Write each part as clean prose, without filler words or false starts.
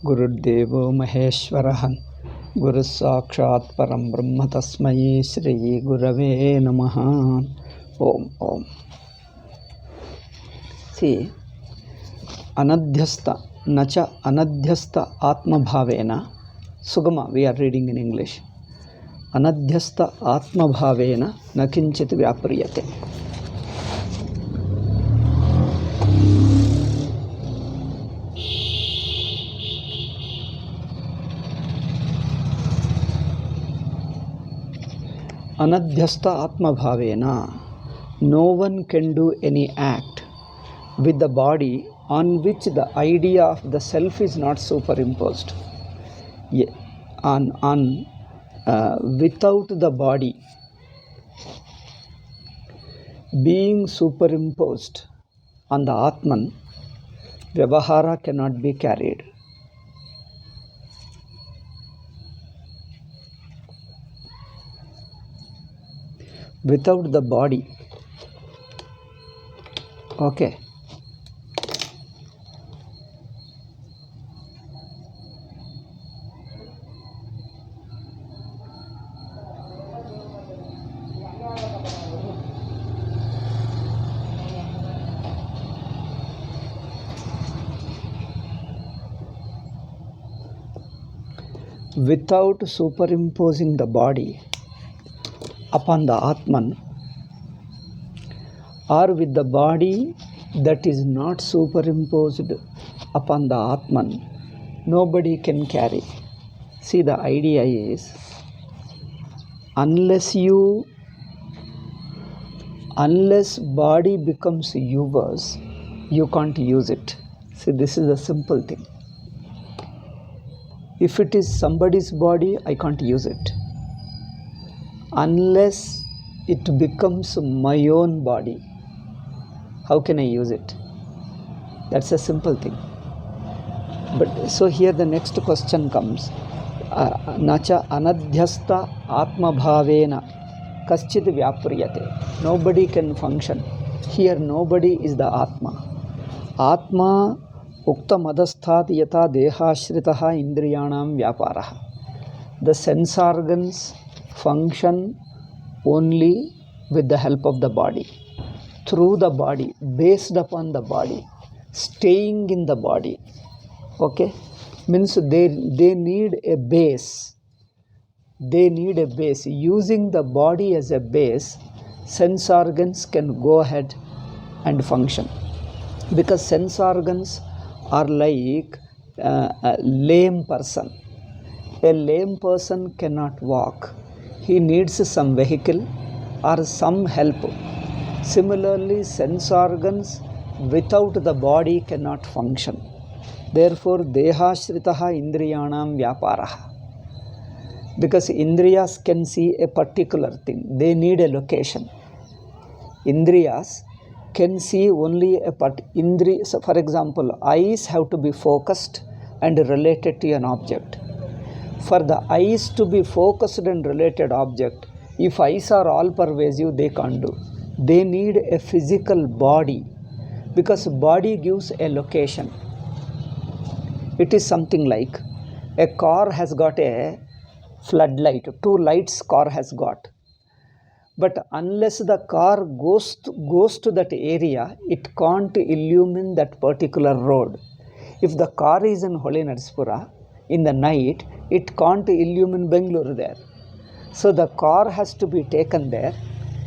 गुरुर्देवो महेश्वरः गुरुस्साक्षात् परं ब्रह्म तस्मै श्री गुरवे नमः. Om Om. See, anadhyasta nacha anadhyasta atmabhavena sugama, we are reading in English. Anadhyasta atmabhavena na kinchit vyapriyate. Anadhyasta atmabhavena, no one can do any act with the body on which the idea of the self is not superimposed. Without the body being superimposed on the Atman, Vyavahara cannot be carried. Without the body, okay. Without superimposing the body upon the Atman, or with the body that is not superimposed upon the Atman, nobody can carry. See, the idea is, unless body becomes yours, you can't use it. See, this is a simple thing. If it is somebody's body, I can't use it. Unless it becomes my own body, how can I use it? That's a simple thing. But so here the next question comes. Nacha anadhyasta atmabhavena kaschid vyapriyate. Nobody can function. Here nobody is the Atma. Atma ukta madasthat yata dehashritaha indriyanam vyaparaha. The sense organs function only with the help of the body, through the body, based upon the body, staying in the body. Okay, means they need a base. They need a base. Using the body as a base, sense organs can go ahead and function, because sense organs are like a lame person. A lame person cannot walk. He needs some vehicle or some help. Similarly, sense organs without the body cannot function. Therefore, dehashritaha indriyanam vyaparaha. Because indriyas can see a particular thing, they need a location. Indriyas can see only a so for example, eyes have to be focused and related to an object. For the eyes to be focused and related object, if eyes are all pervasive, they can't do. They need a physical body, because body gives a location. It is something like a car has got a floodlight, 2 lights car has got. But unless the car goes to that area, it can't illumine that particular road. If the car is in Holi Naraspura, in the night, it can't illumine Bengaluru there. So the car has to be taken there,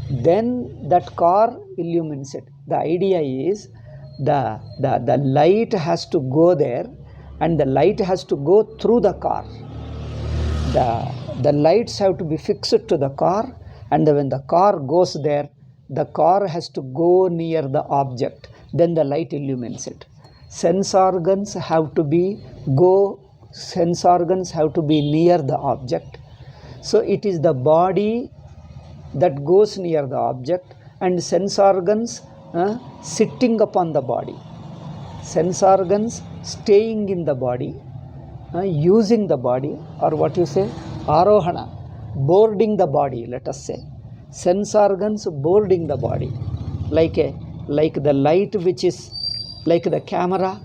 then that car illumines it. The idea is the light has to go there, and the light has to go through the car. The lights have to be fixed to the car, and when the car goes there, the car has to go near the object, then the light illumines it. Sense organs have to be near the object. So it is the body that goes near the object, and sense organs sitting upon the body. Sense organs staying in the body, using the body, or what you say, arohana, boarding the body, let us say. Sense organs boarding the body, like the light which is like the camera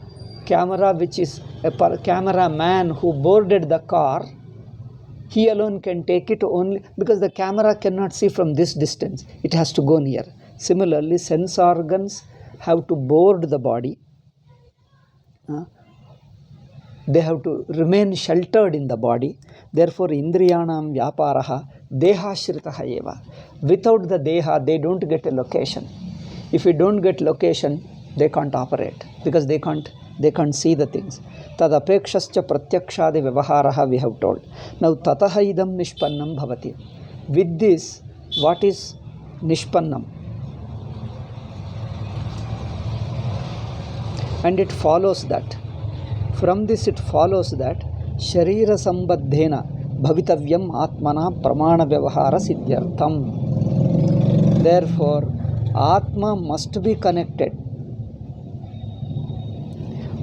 which is cameraman who boarded the car, he alone can take it only because the camera cannot see from this distance. It has to go near. Similarly, sense organs have to board the body. They have to remain sheltered in the body. Therefore, indriyanam vyaparaha dehashritaha eva. Without the deha, they don't get a location. If you don't get location, they can't operate because they can't see the things. Tadapekshascha pratyakshadi vyavaharaha we have told. Now, tataha idam nishpannam bhavati. With this, what is nishpannam? And it follows that. From this it follows that Sharira Sambadhena Bhavitavyam Atmana Pramana Vyavahara Siddhyartham. Therefore, Atma must be connected.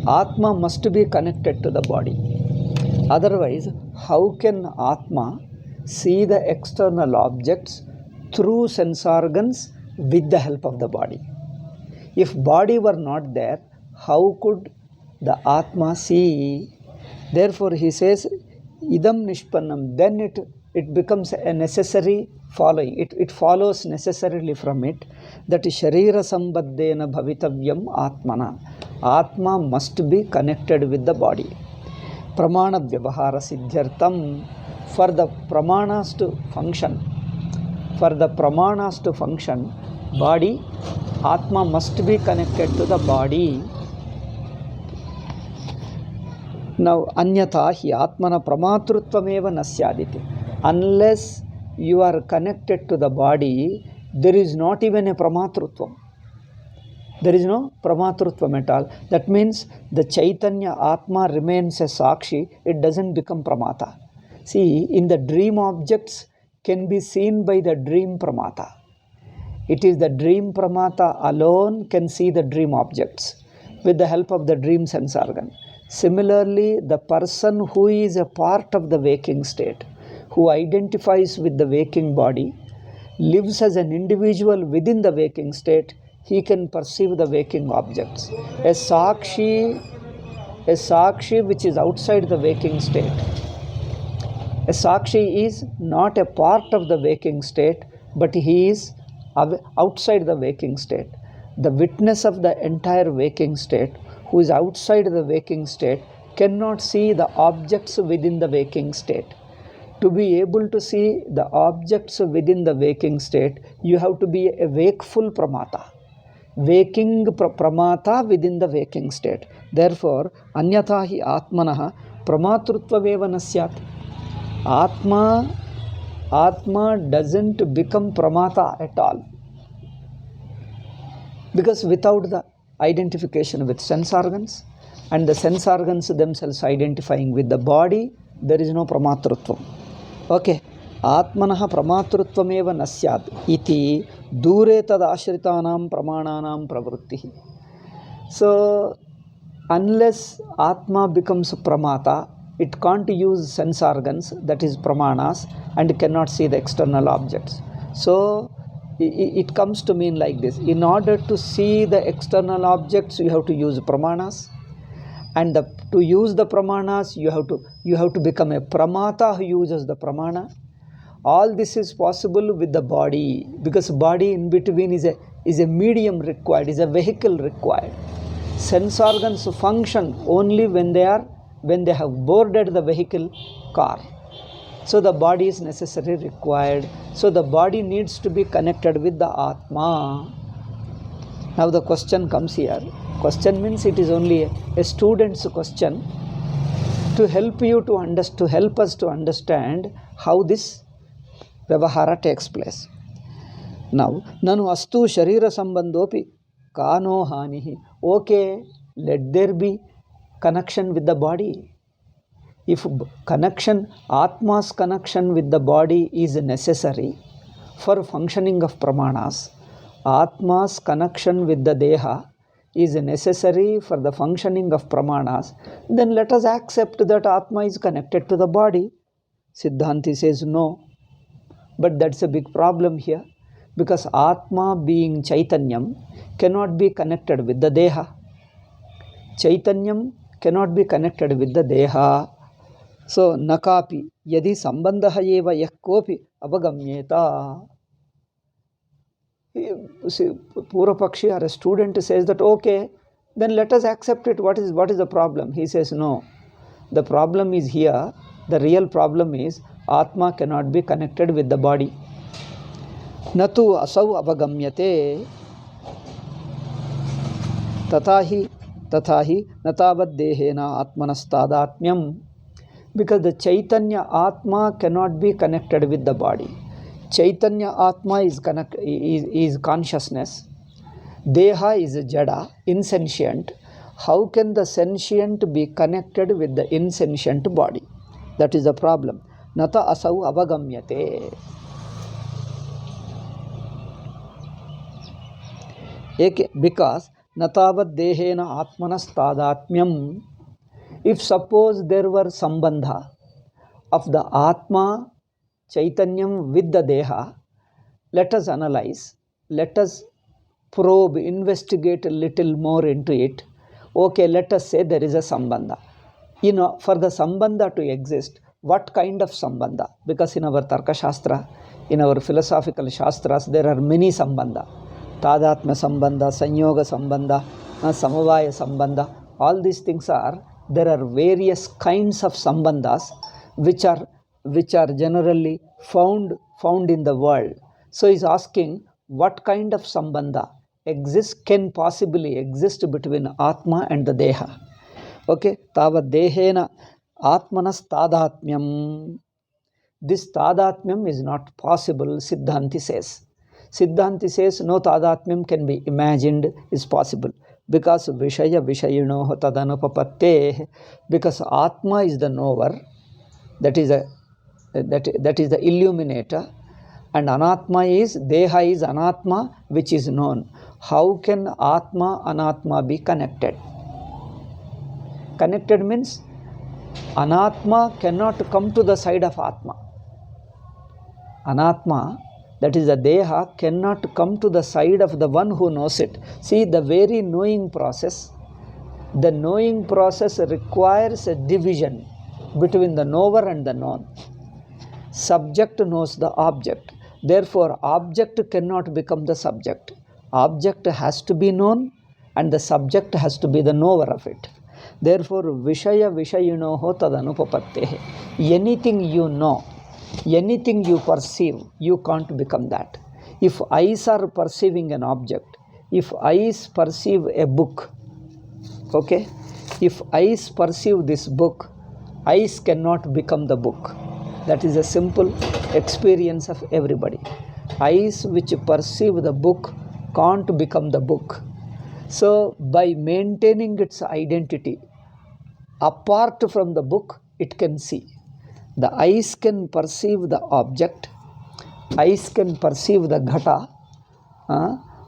Atma must be connected to the body. Otherwise, how can Atma see the external objects through sense organs with the help of the body? If body were not there, how could the Atma see? Therefore, he says, idam nishpannam. Then it becomes a necessary following. It follows necessarily from it that sharira sambadhena bhavitavyam atmana. Atma must be connected with the body. Pramana vyavahara siddhyartham. For the pramanas to function, body, Atma must be connected to the body. Now, anyatha hi atmana pramatruttvameva nasyaditi. Unless you are connected to the body, there is not even a pramatrutvam. There is no pramatrutvam at all. That means the Chaitanya Atma remains a Sakshi, it doesn't become Pramata. See, in the dream objects can be seen by the dream Pramata. It is the dream Pramata alone can see the dream objects with the help of the dream sense organ. Similarly, the person who is a part of the waking state, who identifies with the waking body, lives as an individual within the waking state, he can perceive the waking objects. A Sakshi which is outside the waking state. A Sakshi is not a part of the waking state, but he is outside the waking state. The witness of the entire waking state, who is outside the waking state, cannot see the objects within the waking state. To be able to see the objects within the waking state, you have to be a wakeful Pramata. Waking Pramata within the waking state. Therefore, anyatha hi atmanaha pramatruttvameva nasyat. Atma doesn't become Pramata at all. Because without the identification with sense organs and the sense organs themselves identifying with the body, there is no pramatrutvam. Okay. Atmanaha pramatruttvameva nasyad iti dure tad ashritanam pramananam pravrittihi. So, unless Atma becomes Pramata, it can't use sense organs, that is pramanas, and cannot see the external objects. So, it comes to mean like this. In order to see the external objects, you have to use pramanas. And to use the pramanas, you have to become a Pramata who uses the pramana. All this is possible with the body, because body in between is a medium required, is a vehicle required. Sense organs function only when they have boarded the vehicle car. So the body is necessarily required. So the body needs to be connected with the Atma. Now the question comes here. Question means it is only a student's question to help us to understand how this Vyavahara takes place. Now, nanu astu sharira sambandhopi kano hanihi. Okay, let there be connection with the body. If Atma's connection with the body is necessary for functioning of pramanas, Atma's connection with the Deha is necessary for the functioning of pramanas, then let us accept that Atma is connected to the body. Siddhanti says no. But that's a big problem here, because Atma being Chaitanyam cannot be connected with the Deha. Chaitanyam cannot be connected with the Deha. So, nakapi yadi sambandha eva yah kopi avagamyeta. See, Purapakshi or a student says that, okay, then let us accept it. What is the problem? He says, no. The problem is here. The real problem is Atma cannot be connected with the body. Natu asau avagamyate tatahi natavad dehena atmanastadhatmyam. Because the Chaitanya Atma cannot be connected with the body. Chaitanya Atma is consciousness. Deha is jada, insentient. How can the sentient be connected with the insentient body? That is the problem. Nata asau avagamyate. Because natavad dehena atmanastadhatmyam. If suppose there were sambandha of the Atma, Chaitanyam with the Deha, let us analyze, let us probe, investigate a little more into it. Okay, let us say there is a sambandha. For the sambandha to exist, what kind of sambandha? Because in our Tarka Shastra, in our philosophical Shastras, there are many sambandha. Tadatma sambandha, Sanyoga sambandha, Samavaya sambandha. All these things are, there are various kinds of sambandhas which are generally found in the world. So he is asking, what kind of sambandha can possibly exist between Atma and the Deha? Okay, tavad dehena atmanas tadhatmyam. This tadhatmyam is not possible, Siddhanti says. Siddhanti says no tadhatmyam can be imagined, is possible. Because Vishaya Vishayino Tadanupapate, because Atma is the knower, that is the illuminator, and Anatma is, Deha is Anatma, which is known. How can Atma, Anatma be connected? Connected means Anatma cannot come to the side of Atma. Anatma, that is the Deha, cannot come to the side of the one who knows it. See, the very knowing process requires a division between the knower and the known. Subject knows the object. Therefore, object cannot become the subject. Object has to be known and the subject has to be the knower of it. Therefore, Vishaya Vishayinoho Tadanupapattehe. Anything you know, anything you perceive, you can't become that. If eyes are perceiving an object, if eyes perceive a book, okay, if eyes perceive this book, eyes cannot become the book. That is a simple experience of everybody. Eyes which perceive the book can't become the book. So, by maintaining its identity, apart from the book, it can see. The eyes can perceive the object, eyes can perceive the ghata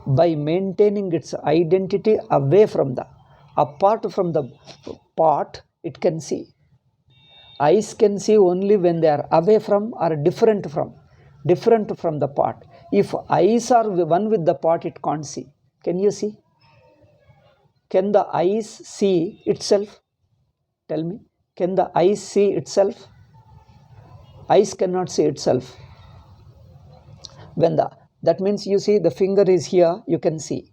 by maintaining its identity away from apart from the pot, it can see. Eyes can see only when they are away from or different from the pot. If eyes are one with the pot, it can't see. Can you see? Can the eyes see itself? Tell me. Can the eyes see itself? Eyes cannot see itself. That means you see the finger is here, you can see.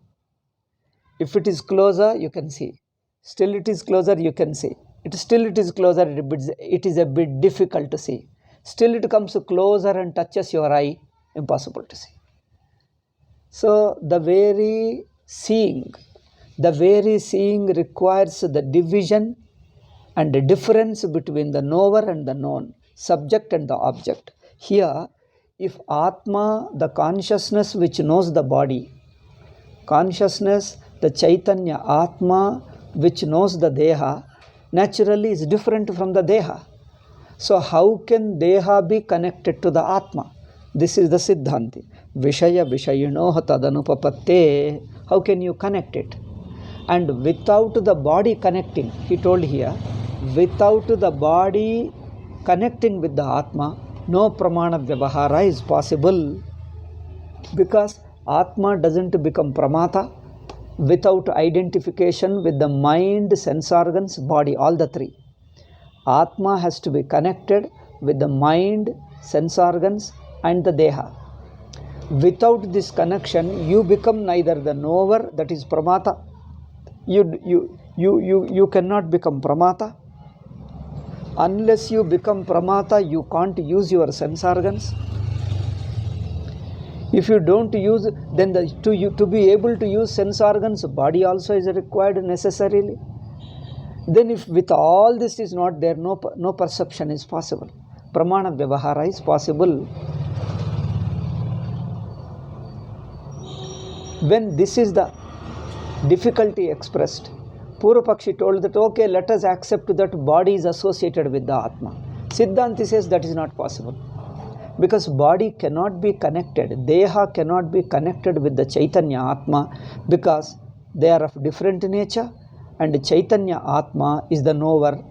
If it is closer, you can see. Still it is closer, you can see. It is closer, it is a bit difficult to see. Still it comes closer and touches your eye, impossible to see. So the very seeing requires the division and the difference between the knower and the known, subject and the object. Here, if Atma, the consciousness which knows the body, consciousness, the Chaitanya Atma which knows the Deha, naturally is different from the Deha. So how can Deha be connected to the Atma? This is the Siddhanti. Vishaya Vishayinoha Tadanupapatte. How can you connect it? And without the body connecting, he told here, without the body connecting with the Atma, no Pramana Vyavahara is possible, because Atma doesn't become Pramata, without identification with the mind, sense organs, body, all the three. Atma has to be connected with the mind, sense organs and the Deha. Without this connection, you become neither the knower, that is Pramata. You cannot become Pramata. Unless you become Pramata, you can't use your sense organs. If you don't use, then to be able to use sense organs, body also is required necessarily. Then if with all this is not there, no perception is possible. Pramana Vyavahara is possible. When this is the difficulty expressed, Purvapakshi told that, okay, let us accept that body is associated with the Atma. Siddhanti says that is not possible. Because body cannot be connected, Deha cannot be connected with the Chaitanya Atma, because they are of different nature, and Chaitanya Atma is the knower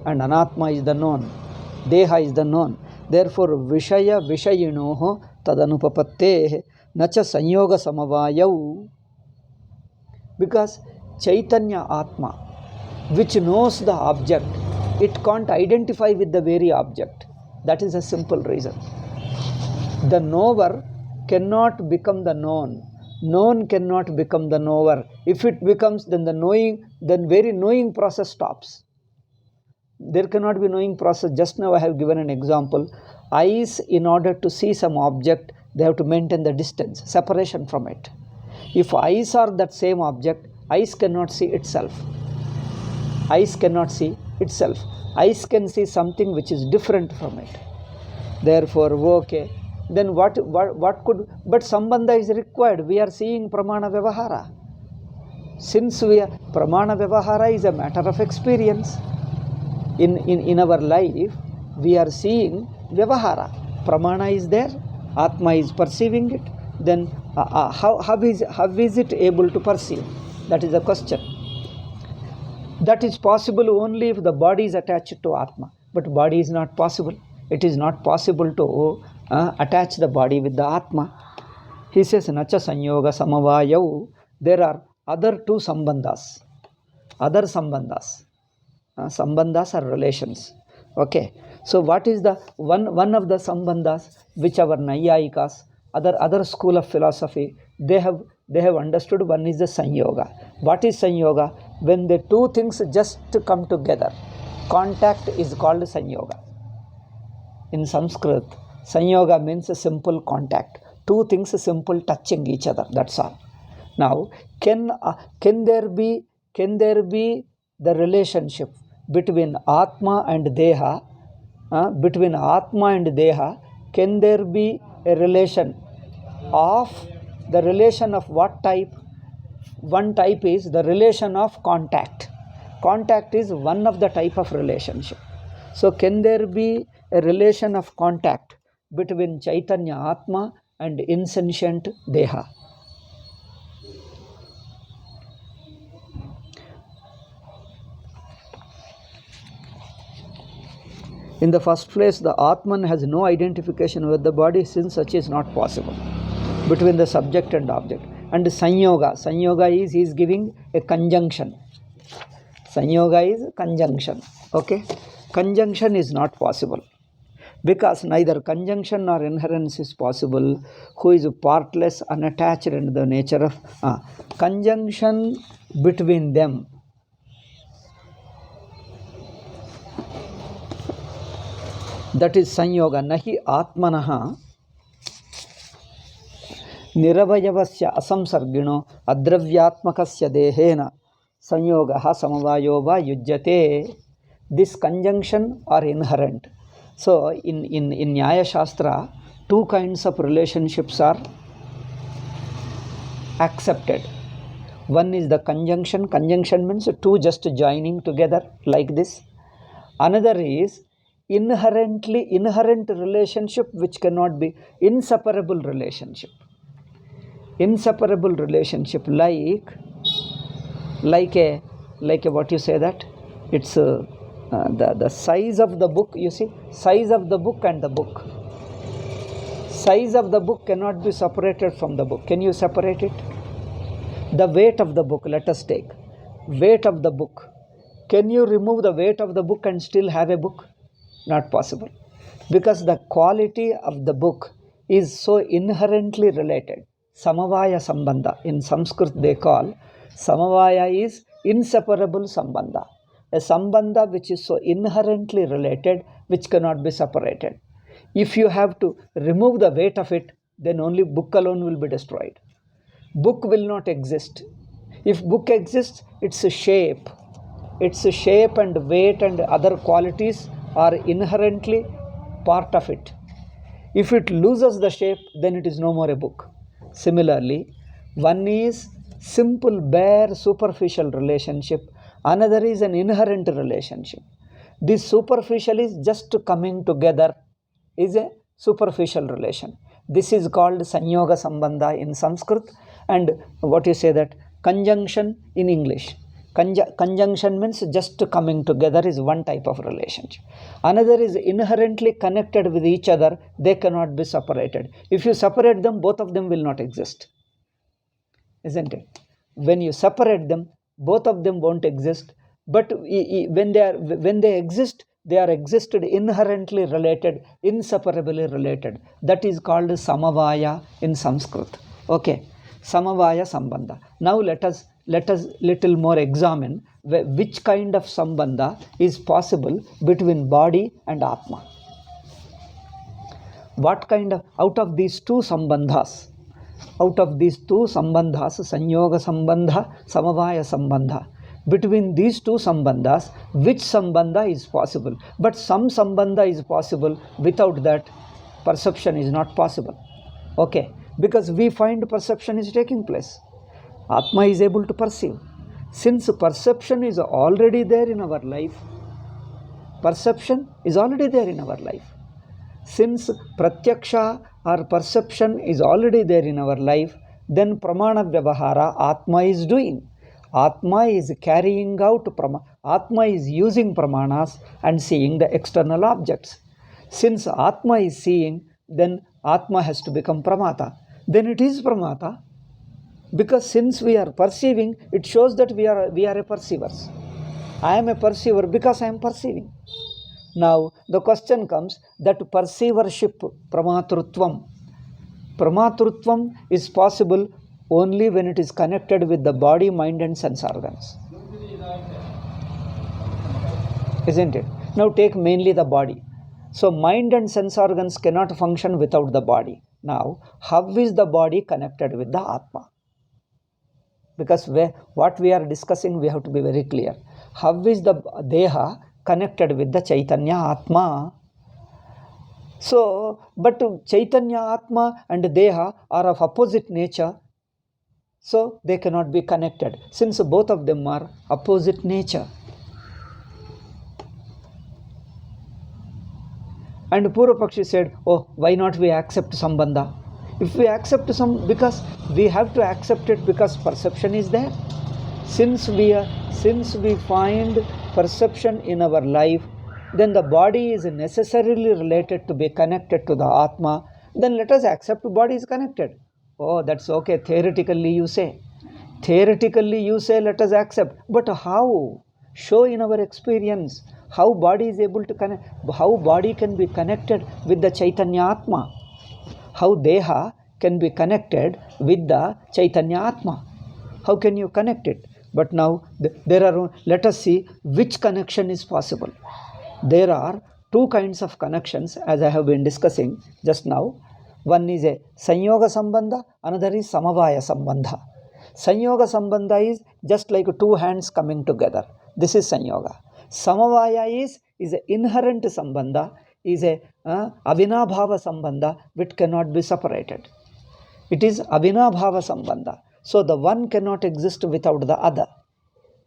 and Anatma is the known. Deha is the known. Therefore, Vishaya Vishayinoho Tadanupapatte Nacha Sanyoga Samavayav. Because Chaitanya Atma, which knows the object, it can't identify with the very object. That is a simple reason. The knower cannot become the known. Known cannot become the knower. If it becomes, then the knowing, then very knowing process stops. There cannot be knowing process. Just now I have given an example. Eyes, in order to see some object, they have to maintain the distance, separation from it. If eyes are that same object, eyes cannot see itself. Eyes cannot see itself. Eyes can see something which is different from it. Therefore, okay, then what could, but Sambandha is required. We are seeing Pramana Vyavahara. Since Pramana Vyavahara is a matter of experience. In our life, we are seeing Vyavahara. Pramana is there, Atma is perceiving it. Then how is it able to perceive? That is the question. That is possible only if the body is attached to Atma. But body is not possible. It is not possible to attach the body with the Atma. He says, Nacha Sanyoga Samavayav. There are other two Sambandhas. Other Sambandhas. Sambandhas are relations. Okay. So what is the one of the Sambandhas which our Naiyayikas, other school of philosophy, they have understood? One is the Sanyoga. What is Sanyoga? When the two things just come together, contact is called Sanyoga. In Sanskrit, Sanyoga means a simple contact. Two things simple touching each other. That's all. Now, can there be the relationship between Atma and Deha? Between Atma and Deha, can there be a relation of what type? One type is the relation of contact. Contact is one of the type of relationship. So can there be a relation of contact between Chaitanya Atma and insentient Deha? In the first place, the Atman has no identification with the body, since such is not possible between the subject and object. And Sanyoga is he is giving a conjunction. Sanyoga is conjunction. Okay? Conjunction is not possible, because neither conjunction nor inherence is possible. Who is partless, unattached, and the nature of conjunction between them. That is Sanyoga. Nahi Atmanaha Niravayavasya asamsargino adravyatmakasya dehena Sanyogaha samavayova yujyate. This conjunction are inherent. So in Nyaya Shastra, two kinds of relationships are accepted. One is the conjunction. Conjunction means two just joining together like this. Another is inherent relationship, which cannot be inseparable relationship. Inseparable relationship like a what you say that? It's the size of the book, you see, size of the book and the book. Size of the book cannot be separated from the book. Can you separate it? The weight of the book, let us take. Weight of the book. Can you remove the weight of the book and still have a book? Not possible. Because the quality of the book is so inherently related. Samavaya Sambandha. In Sanskrit they call Samavaya is inseparable Sambandha. A Sambandha which is so inherently related, which cannot be separated. If you have to remove the weight of it, then only book alone will be destroyed. Book will not exist. If book exists, its shape and weight and other qualities are inherently part of it. If it loses the shape, then it is no more a book. Similarly, one is simple, bare, superficial relationship. Another is an inherent relationship. This superficial is just coming together, is a superficial relation. This is called Sanyoga Sambandha in Sanskrit, and what you say that conjunction in English. Conjunction means just coming together is one type of relationship. Another is inherently connected with each other. They cannot be separated. If you separate them, both of them will not exist. Isn't it? When you separate them, both of them won't exist. But when they exist, they are existed inherently related, inseparably related. That is called Samavaya in Sanskrit. Okay. Samavaya Sambandha. Now let us little more examine which kind of Sambandha is possible between body and Atma. What kind of, out of these two Sambandhas, Sanyoga Sambandha, Samavaya Sambandha, between these two Sambandhas, which Sambandha is possible? But some Sambandha is possible, without that perception is not possible. Okay. Because we find perception is taking place. Atma is able to perceive. Since perception is already there in our life, since pratyaksha or perception is already there in our life, then pramana vyavahara Atma is doing. Atma is carrying out Atma is using pramanas and seeing the external objects. Since Atma is seeing, then Atma has to become pramata. Then it is pramata, because since we are perceiving, it shows that we are a perceivers. I am a perceiver because I am perceiving. Now the question comes that perceivership, pramatrutvam is possible only when it is connected with the body, mind and sense organs. Isn't it? Now take mainly the body. So mind and sense organs cannot function without the body. Now, how is the body connected with the Atma? Because what we are discussing, we have to be very clear. How is the Deha connected with the Chaitanya Atma? So, but Chaitanya Atma and Deha are of opposite nature, so they cannot be connected, since both of them are opposite nature. And Purvapakshi said, oh, why not we accept Sambandha? If we accept because we have to accept it because perception is there. Since we find perception in our life, then the body is necessarily related to be connected to the Atma. Then let us accept body is connected. Oh, that's okay. Theoretically you say, let us accept. But how? Show in our experience. How body is able to connect, how body can be connected with the Chaitanya Atma, how Deha can be connected with the Chaitanya Atma. How can you connect it? But now let us see which connection is possible. There are two kinds of connections, as I have been discussing just now. One is a Sanyoga Sambandha, another is Samavaya Sambandha. Sanyoga Sambandha is just like two hands coming together. This is Sanyoga. Samavaya is an inherent Sambandha, is a Avinabhava Sambandha which cannot be separated. It is Avinabhava Sambandha. So the one cannot exist without the other.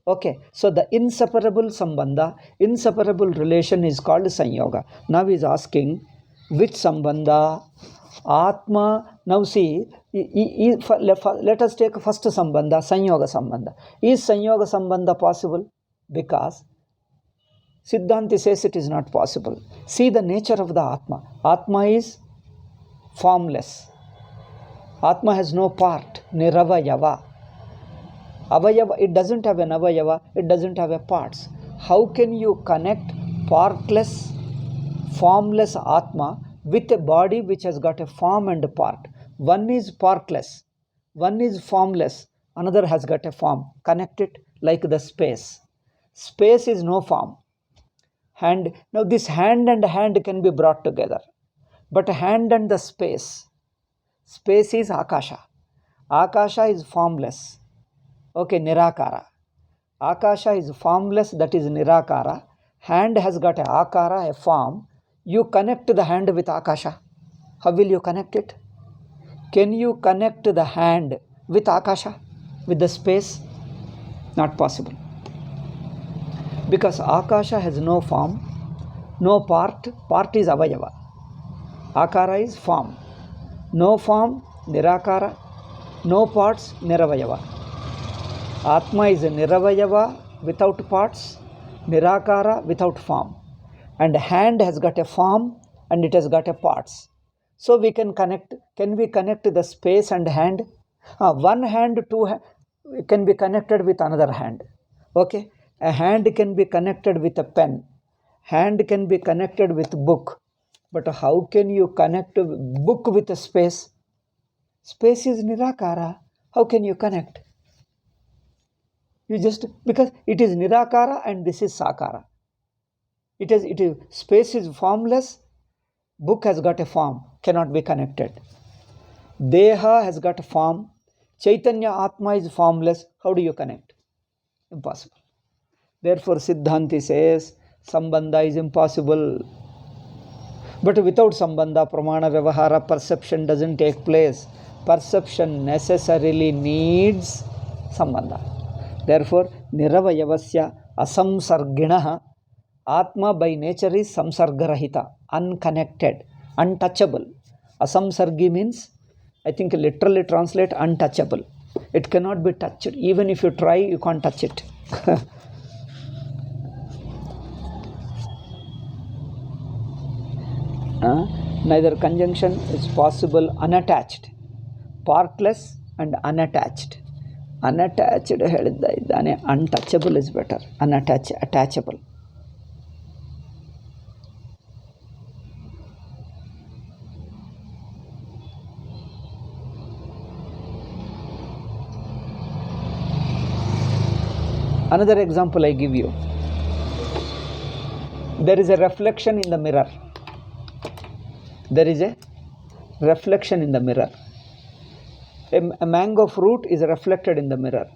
Okay, so the inseparable Sambandha, inseparable relation is called Sanyoga. Now he is asking which Sambandha? Atma. Now see, let us take first Sambandha, Sanyoga Sambandha. Is Sanyoga Sambandha possible? Because Siddhanti says it is not possible. See the nature of the Atma. Atma is formless. Atma has no part, Niravayava. Avayava, it doesn't have an avayava, it doesn't have a parts. How can you connect partless, formless Atma with a body which has got a form and a part? One is partless, one is formless, another has got a form. Connect it like the space. Space is no form. Hand, now this hand and hand can be brought together. But hand and the space is Akasha. Akasha is formless. Okay, Nirakara. Akasha is formless, that is Nirakara. Hand has got a Akara, a form. You connect the hand with Akasha. How will you connect it? Can you connect the hand with Akasha, with the space? Not possible. Because Akasha has no form, no part. Part is Avayava. Akara is form. No form, Nirakara. No parts, Niravayava. Atma is a Niravayava without parts, Nirakara without form. And hand has got a form and it has got a parts. So we can connect. Can we connect the space and hand? One hand, can be connected with another hand. Okay. A hand can be connected with a pen. Hand can be connected with book. But how can you connect book with a space? Space is Nirakara. How can you connect? You just, because it is Nirakara and this is Sakara. It is space is formless, book has got a form, cannot be connected. Deha has got a form, Chaitanya Atma is formless, how do you connect? Impossible. Therefore Siddhanti says Sambandha is impossible. But without Sambandha, Pramana Vyavahara, perception doesn't take place. Perception necessarily needs Sambandha. Therefore, Niravayavasya Asamsarginaha, Atma by nature is Samsargarahita, unconnected, untouchable. Asamsargi means, I think literally translate untouchable. It cannot be touched. Even if you try, you can't touch it. Neither conjunction is possible unattached. Partless and unattached. Unattached ಹೇಳಿದ್ದ ಇದ್ದಾನೆ, untouchable is better. Attachable. Another example I give you. There is a reflection in the mirror. There is a reflection in the mirror. A mango fruit is reflected in the mirror.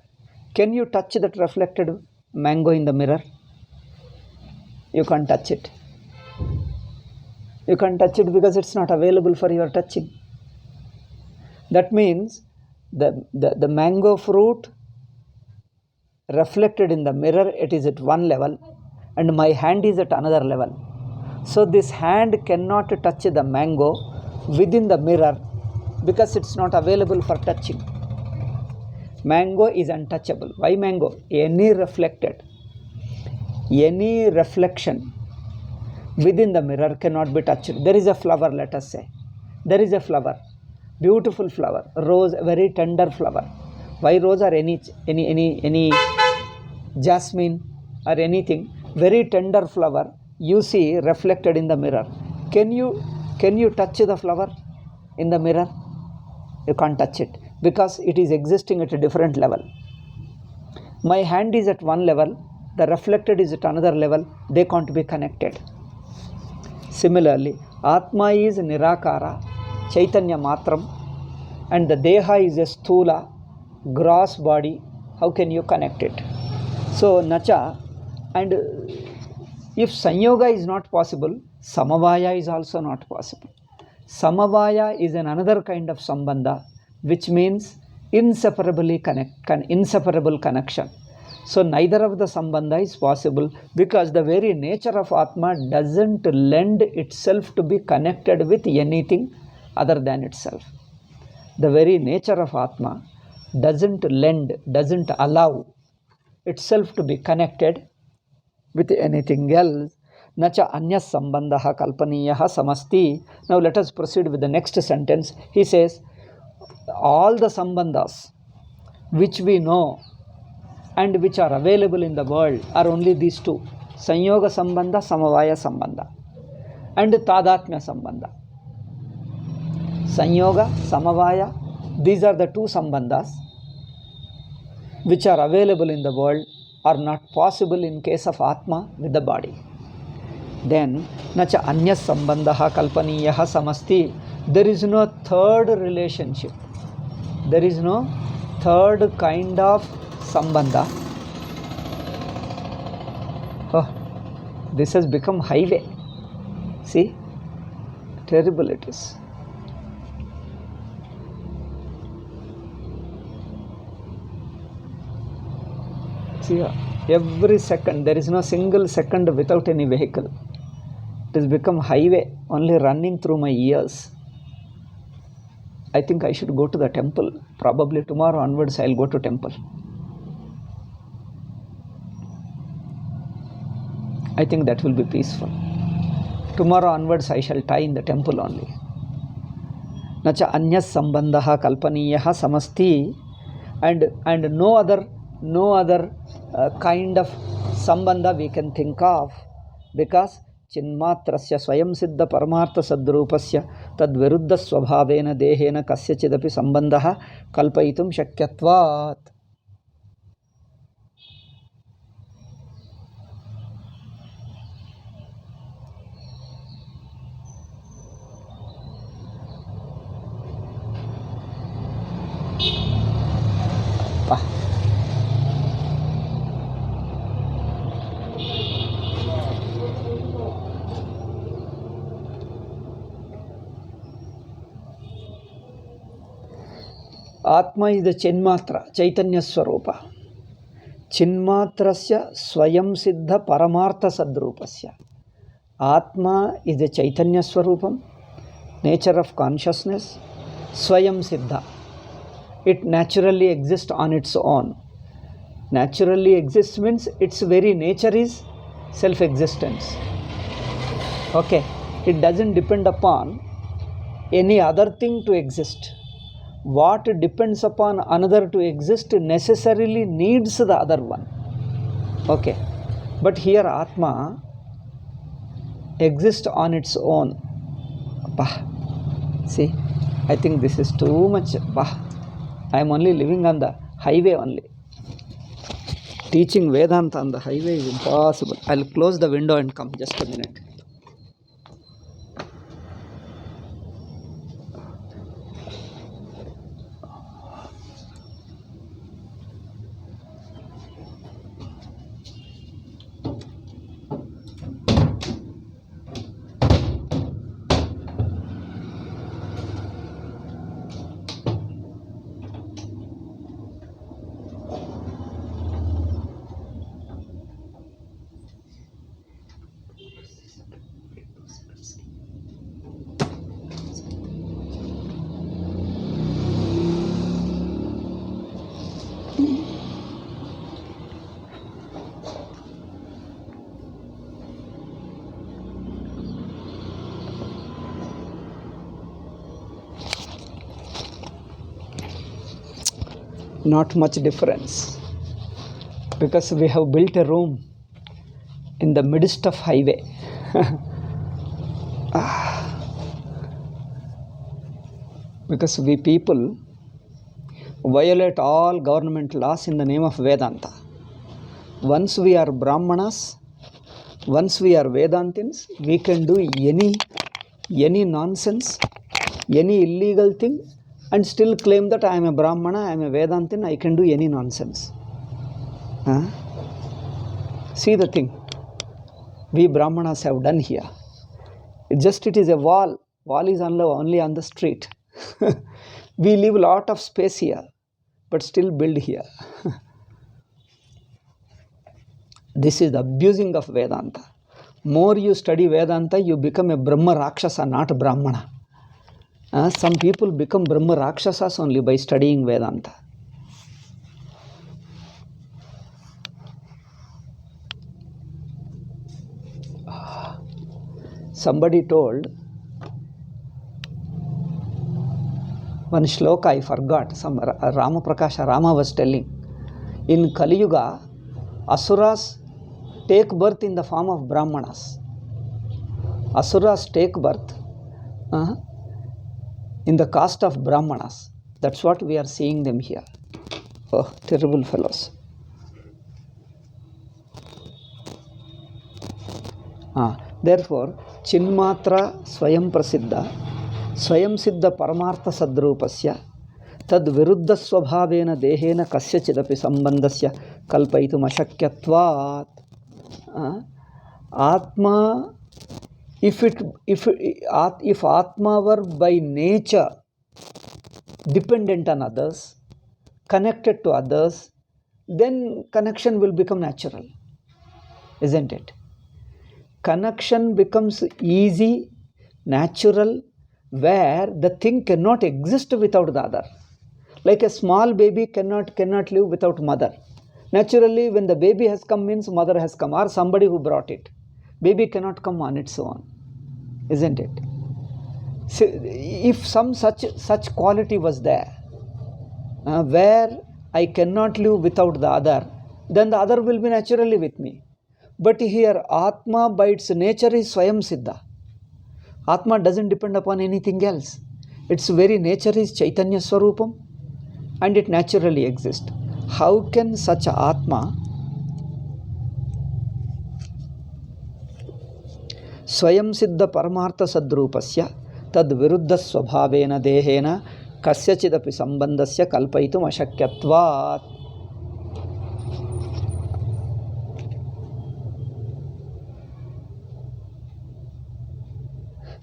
Can you touch that reflected mango in the mirror? You can't touch it. You can't touch it because it's not available for your touching. That means the mango fruit reflected in the mirror, it is at one level and my hand is at another level. So this hand cannot touch the mango within the mirror because it's not available for touching. Mango is untouchable. Why mango? Any reflection within the mirror cannot be touched. There is a flower, let us say. There is a flower, beautiful flower, rose, very tender flower. Why rose or any jasmine or anything, very tender flower, you see reflected in the mirror. Can you touch the flower in the mirror? You can't touch it because it is existing at a different level. My hand is at one level, the reflected is at another level, they can't be connected. Similarly, Atma is Nirakara, Chaitanya Matram, and the Deha is a Sthula, gross body. How can you connect it? So, Nacha, and if Sanyoga is not possible, Samavaya is also not possible. Samavaya is another kind of Sambandha, which means inseparable connection. So neither of the Sambandha is possible because the very nature of Atma doesn't lend itself to be connected with anything other than itself. The very nature of Atma doesn't allow itself to be connected with anything else. Nacha anya sambandha kalpaniyaha samasti. Now let us proceed with the next sentence. He says, all the sambandhas which we know and which are available in the world are only these two: Sanyoga Sambandha, Samavaya Sambandha, and Tadatmya Sambandha. Sanyoga, Samavaya, these are the two Sambandhas which are available in the world, are not possible in case of Atma with the body. Then, Nacha Anyas Sambandha Kalpaniyaha Samasti, there is no third relationship. There is no third kind of Sambandha. Oh, this has become highway. See? Terrible it is. See, every second, there is no single second without any vehicle. It has become highway, only running through my ears. I think I should go to the temple. Probably tomorrow onwards I'll go to temple. I think that will be peaceful. Tomorrow onwards I shall tie in the temple only. Nacha anyas sambandha kalpaniyaha samasti, and no other kind of sambandha we can think of, because Chinmatrasya swayam siddha paramartha sadrupasya tad viruddha swabhavena dehena kasyachidapi sambandha kalpayitum shakyatvat. Atma is the Chinmatra, Chaitanya Swarupa. Chinmatrasya Swayam Siddha Paramartha Sadrupasya. Atma is the Chaitanya Swarupam, nature of consciousness. Swayam Siddha. It naturally exists on its own. Naturally exists means its very nature is self-existence. Okay. It doesn't depend upon any other thing to exist. What depends upon another to exist necessarily needs the other one. Okay. But here Atma exists on its own. See, I think this is too much. I am only living on the highway only. Teaching Vedanta on the highway is impossible. I'll close the window and come. Just a minute. Not much difference, because we have built a room in the midst of highway. Because we people violate all government laws in the name of Vedanta. Once we are Brahmanas, once we are Vedantins, we can do any nonsense, any illegal thing, and still claim that I am a Brahmana, I am a Vedantin, I can do any nonsense. See the thing we Brahmanas have done here. It is a wall. Wall is only on the street. We leave a lot of space here, but still build here. This is the abusing of Vedanta. More you study Vedanta, you become a Brahma Rakshasa, not Brahmana. Some people become Brahma Rakshasas only by studying Vedanta. Somebody told one shloka, I forgot. Some Rama was telling. In Kali Yuga, Asuras take birth in the form of Brahmanas. Asuras take birth in the caste of Brahmanas. That's what we are seeing them here. Oh, terrible fellows. Therefore, Chinmatra Swayam Prasiddha Swayam Siddha Paramartha Sadrupasya Tad Viruddha Swabhavena Dehena Kasyachidapi Sambandhasya Kalpaitum Ashakyatvat. Atma, if Atma were by nature dependent on others, connected to others, then connection will become natural, isn't it? Connection becomes easy, natural, where the thing cannot exist without the other. Like a small baby cannot live without mother. Naturally, when the baby has come means mother has come or somebody who brought it. Baby cannot come on its own, isn't it? So if some such quality was there, where I cannot live without the other, then the other will be naturally with me. But here, Atma by its nature is Swayam Siddha. Atma doesn't depend upon anything else. Its very nature is Chaitanya Swarupam and it naturally exists. How can such Atma Swayam Siddha Paramartha Sadrupasya Tad Viruddha Swabhavena Dehena Kasyachidapi Sambandhasya Kalpaitum Ashakyatvat.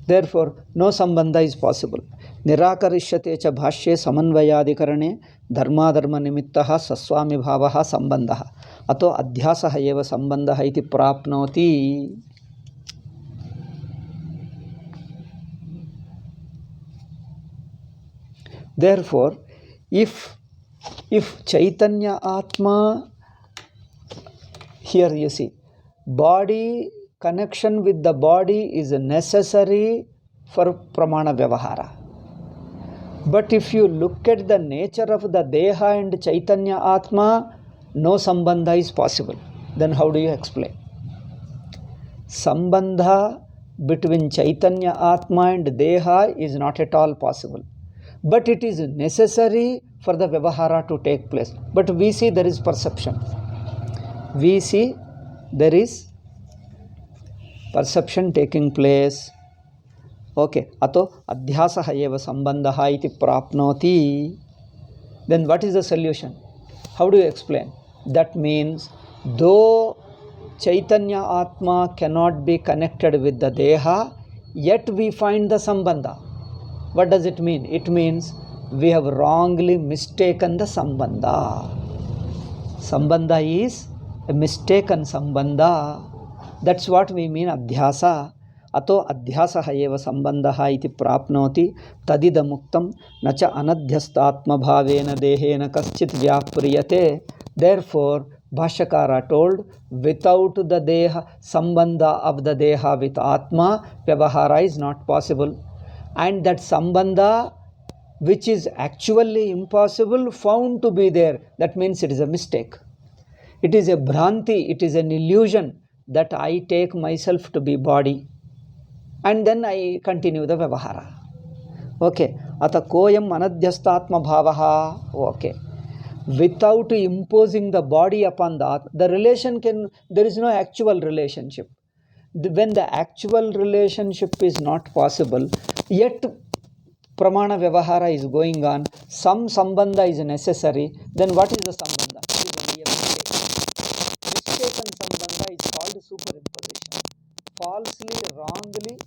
Therefore, no sambandha is possible. Nirakarishyate cha bhashye samanvayadikarane dharma dharma nimittaha saswami bhavaha sambandhaha ato adhyasaha eva sambandhaha iti prapnoti. Therefore, if Chaitanya Atma, here you see, body connection with the body is necessary for pramana vyavahara. But if you look at the nature of the Deha and Chaitanya Atma, no sambandha is possible. Then how do you explain? Sambandha between Chaitanya Atma and Deha is not at all possible. But it is necessary for the vyavahara to take place. But we see there is perception. We see there is perception taking place. Okay, ato adhyasaha eva sambandhaha iti prapnoti. Then what is the solution? How do you explain? That means, though Chaitanya Atma cannot be connected with the Deha, yet we find the sambandha. What does it mean? It means we have wrongly mistaken the sambandha. Sambandha is a mistaken sambandha. That's what we mean adhyasa. Ato adhyasaha eva sambandhaha iti prapnoti tadidamuktam nacha anadhyastatma bhavena dehena kaschit vyapriyate. Therefore, Bhashyakara told, without the Deha, sambandha of the Deha with Atma, vyavahara is not possible. And that sambandha, which is actually impossible, found to be there. That means it is a mistake. It is a bhranti, it is an illusion that I take myself to be body. And then I continue the vyavahara. Okay. Ata koyam anadhyastatma bhavaha. Okay. Without imposing the body upon the relation there is no actual relationship. When the actual relationship is not possible, yet pramana vyavahara is going on, some sambandha is necessary, then what is the sambandha? It is a mistake. Mistaken sambandha is called superimposition. Falsely, wrongly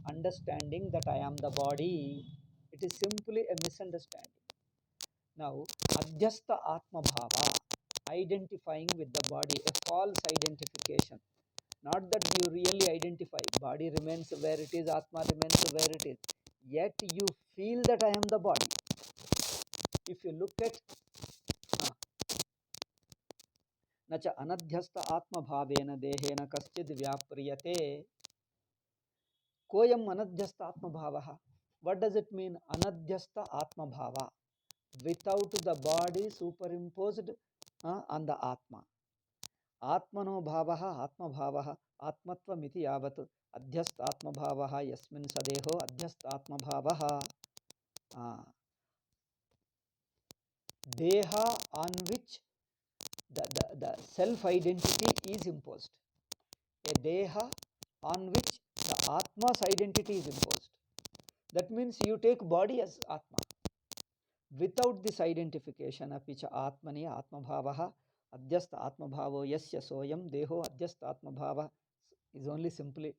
understanding that I am the body. It is simply a misunderstanding. Now, adhyastha atma bhava, identifying with the body, a false identification. Not that you really identify, body remains where it is, atma remains where it is. Yet you feel that I am the body. If you look at nacha anadhyastha atma bhavena dehena kaschid vyapriyate. Koyam anadhyastha atma bhavaha. What does it mean? Anadhyastha atma bhava. Without the body superimposed on the Atma. Atmano bhavah Atma bhavah Atmatvam yavat adhyast Atma bhavah yasmin sadeho adhyast Atma bhavah. Deha on which the self-identity is imposed. A deha on which the Atma's identity is imposed. That means you take body as Atma. Without this identification, apicha Atmani Atma bhavah adhyast Atma bhavo yasya soyam deho adhyast Atma bhava is only simply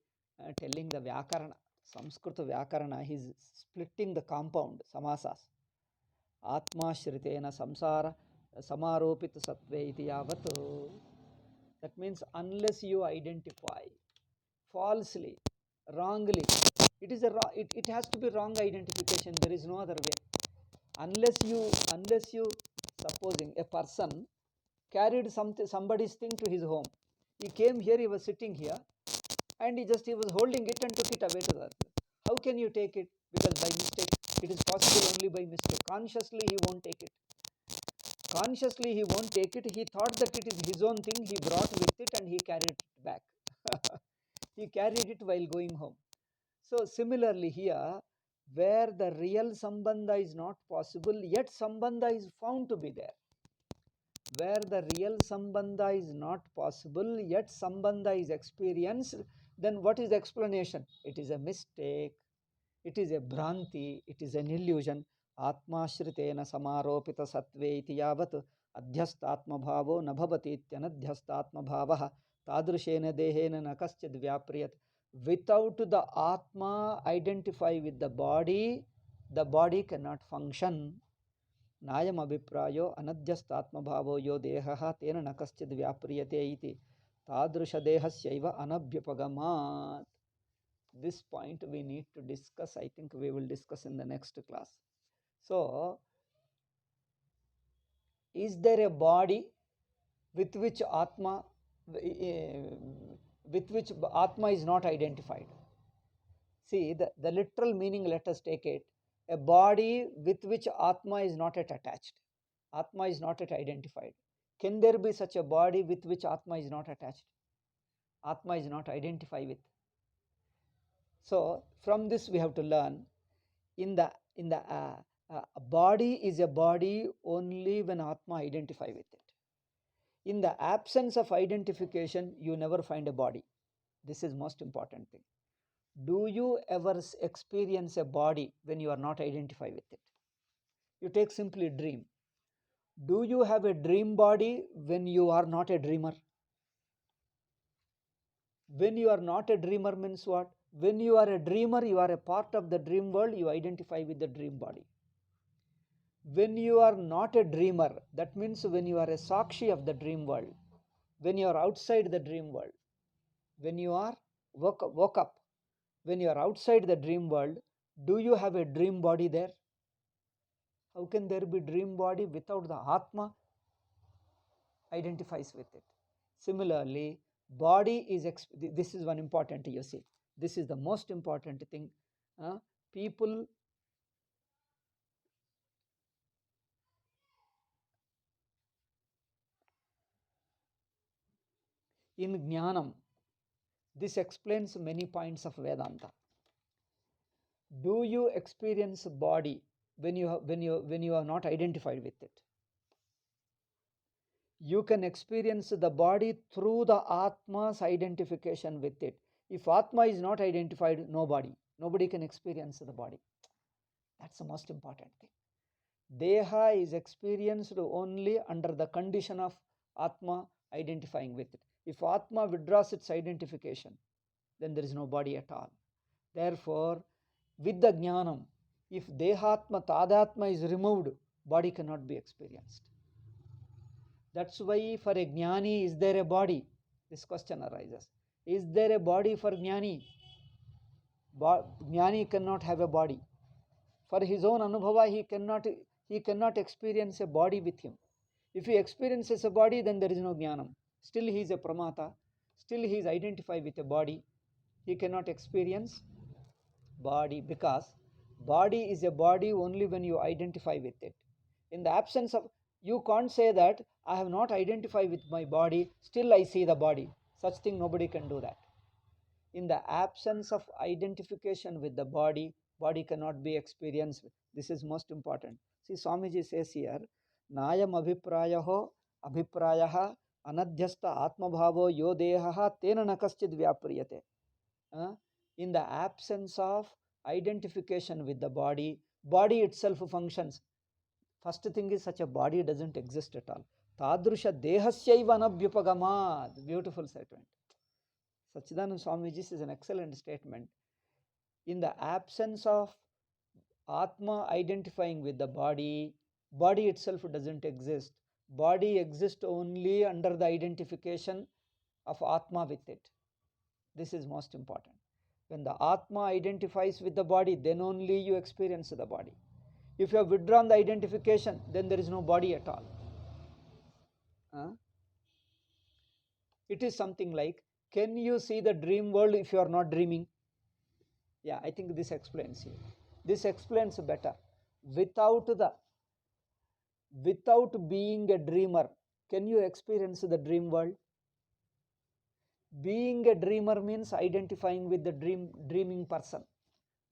telling the Vyakarana, Samskrita Vyakarana. He is splitting the compound, samasas. Atma shritena samsara samaropita sattve iti yavat. That means unless you identify falsely, wrongly, it has to be wrong identification. There is no other way. Unless you supposing a person carried somebody's thing to his home. He came here, he was sitting here, and he was holding it and took it away to the earth. How can you take it? Because by mistake, it is possible only by mistake. Consciously he won't take it. Consciously he won't take it. He thought that it is his own thing. He brought with it and he carried it back. He carried it while going home. So similarly here, where the real sambandha is not possible, yet sambandha is found to be there. Where the real sambandha is not possible, yet sambandha is experienced, then what is the explanation? It is a mistake, it is a bhranti, it is an illusion. Atma shritena samaropita sattve iti yavat adhyastatma bhavo nabhavati ityanadhyastatma bhavah tadrushena dehena nakaschid vyapriyat. Without the Atma identify with the body cannot function. Nayam abhiprayo anadhyastatma bhavo yo dehaha tena nakaschid vyapriyate iti tadrusha dehasyaiva anabhyapagamat. This point we need to discuss. I think we will discuss in the next class. So, is there a body with which Atma is not identified? See, the literal meaning, let us take it. A body with which Atma is not yet attached. Atma is not yet identified. Can there be such a body with which Atma is not attached? Atma is not identified with. So, from this we have to learn, in the body is a body only when Atma identify with it. In the absence of identification, you never find a body. This is most important thing. Do you ever experience a body when you are not identified with it? You take simply dream. Do you have a dream body when you are not a dreamer? When you are not a dreamer means what? When you are a dreamer, you are a part of the dream world, you identify with the dream body. When you are not a dreamer, that means when you are a sakshi of the dream world, when you are outside the dream world, when you are woke up, when you are outside the dream world, do you have a dream body there? How can there be dream body without the Atma identifies with it? Similarly, body is, this is one important, you see, this is the most important thing. People in Jnanam, this explains many points of Vedanta. Do you experience body when you are not identified with it? You can experience the body through the Atma's identification with it. If Atma is not identified, nobody can experience the body. That's the most important thing. Deha is experienced only under the condition of Atma identifying with it. If Atma withdraws its identification, then there is no body at all. Therefore, with the Jnanam, if Dehatma, Tadatma is removed, body cannot be experienced. That's why for a Jnani, is there a body? This question arises. Is there a body for Jnani? Jnani cannot have a body. For his own Anubhava, he cannot experience a body with him. If he experiences a body, then there is no Jnanam. Still he is a Pramata. Still he is identified with a body. He cannot experience body, because body is a body only when you identify with it. In the absence of, You can't say that I have not identified with my body, still I see the body. Such thing, nobody can do that. In the absence of identification with the body, body cannot be experienced. This is most important. See, Swamiji says here, Nayam abhiprayaho abhiprayaha anadhyasta atmabhavo yo dehaha tena nakaschid vyapriyate. In the absence of identification with the body, body itself functions. First thing is, such a body doesn't exist at all. Tadrusha dehasyaiva anabhyupagamad. Beautiful statement. Sachidananda Swamiji's is an excellent statement. In the absence of Atma identifying with the body, body itself doesn't exist. Body exists only under the identification of Atma with it. This is most important. When the Atma identifies with the body, then only you experience the body. If you have withdrawn the identification, then there is no body at all. It is something like, can you see the dream world if you are not dreaming? Yeah, I think this explains it. This explains better. Without being a dreamer, can you experience the dream world? Being a dreamer means identifying with the dreaming person,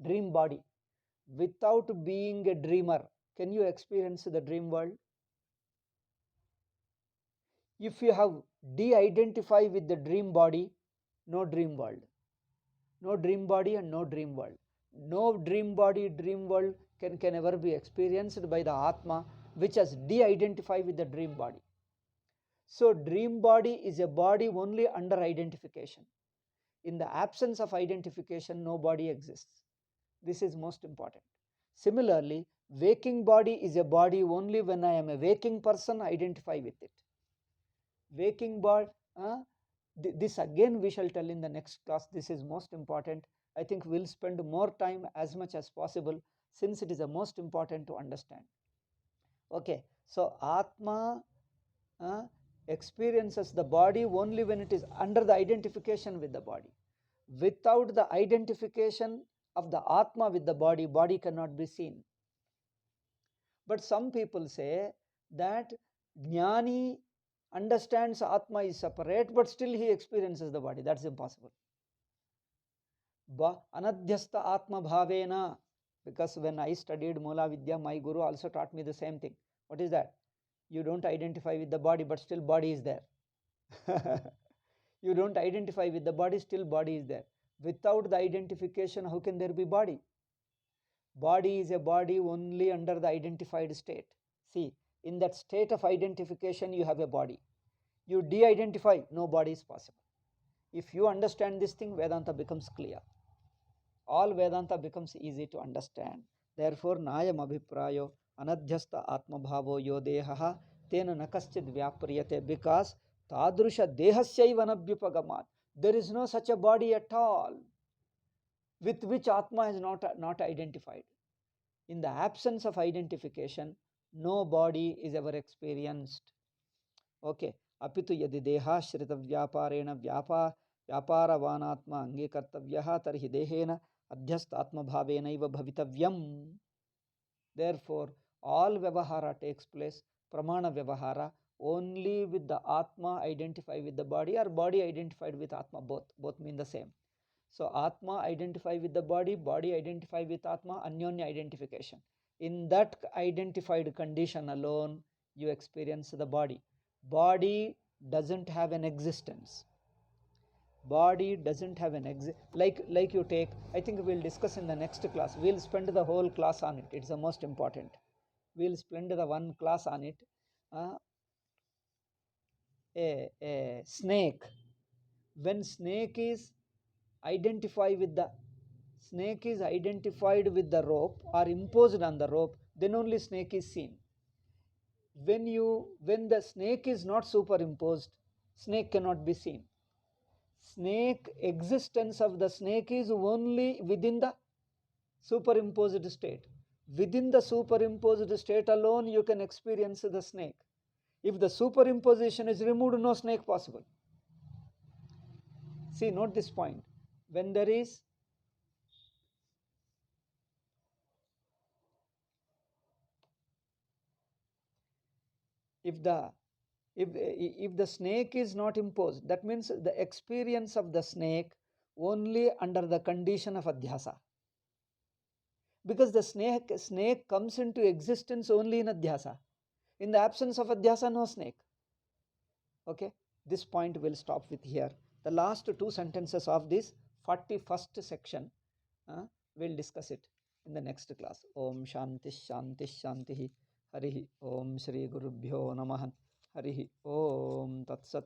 dream body. Without being a dreamer, can you experience the dream world? If you have de-identified with the dream body, no dream world. No dream body and no dream world. No dream body, dream world can ever be experienced by the Atma, which has de-identified with the dream body. So dream body is a body only under identification. In the absence of identification, no body exists. This is most important. Similarly, waking body is a body only when I am a waking person, identify with it. Waking body, this again we shall tell in the next class. This is most important. I think we'll spend more time as much as possible, since it is the most important to understand. Okay, so Atma experiences the body only when it is under the identification with the body. Without the identification of the Atma with the body, body cannot be seen. But some people say that Jnani understands Atma is separate, but still he experiences the body. That's impossible. Anadhyasta Atma Bhavena. Because when I studied Mula Vidya, my guru also taught me the same thing. What is that? You don't identify with the body, but still body is there. You don't identify with the body, still body is there. Without the identification, how can there be body? Body is a body only under the identified state. See, in that state of identification, you have a body. You de-identify, no body is possible. If you understand this thing, Vedanta becomes clear. All Vedanta becomes easy to understand. Therefore, Nayam abhiprayo anadhyasta atmabhavo yo dehaha tena nakaschid vyapriyate, because tadrusha dehasyaiva anabhyupagamat. There is no such a body at all with which Atma is not identified. In the absence of identification, no body is ever experienced. Okay. Apitu yadi deha shrita vyaparena vyaparavanatma angekartavyah tarhi dehena adhyastatma bhavenaiva bhavitavyam. Therefore, all vyavahara takes place, pramana vyavahara, only with the Atma identified with the body, or body identified with Atma. Both mean the same. So Atma identify with the body, body identify with Atma, anyonya identification. In that identified condition alone, you experience the body. Body doesn't have an existence. Body doesn't have an like you take, I think we'll discuss in the next class. We'll spend the whole class on it. It's the most important. We'll spend the one class on it. A snake. When snake is identified with the rope or imposed on the rope, then only snake is seen. When the snake is not superimposed, snake cannot be seen. Existence of the snake is only within the superimposed state. Within the superimposed state alone, you can experience the snake. If the superimposition is removed, no snake possible. See, note this point. When there is if the snake is not imposed, that means the experience of the snake only under the condition of adhyasa, because the snake comes into existence only in adhyasa. In the absence of adhyasa, no snake. Okay, this point will stop with here. The last two sentences of this 41st section, we'll discuss it in the next class. Om Shanti Shanti Shanti. Harihi Om Shri Gurubhyo Namaha. Harihi Om Tat Sat.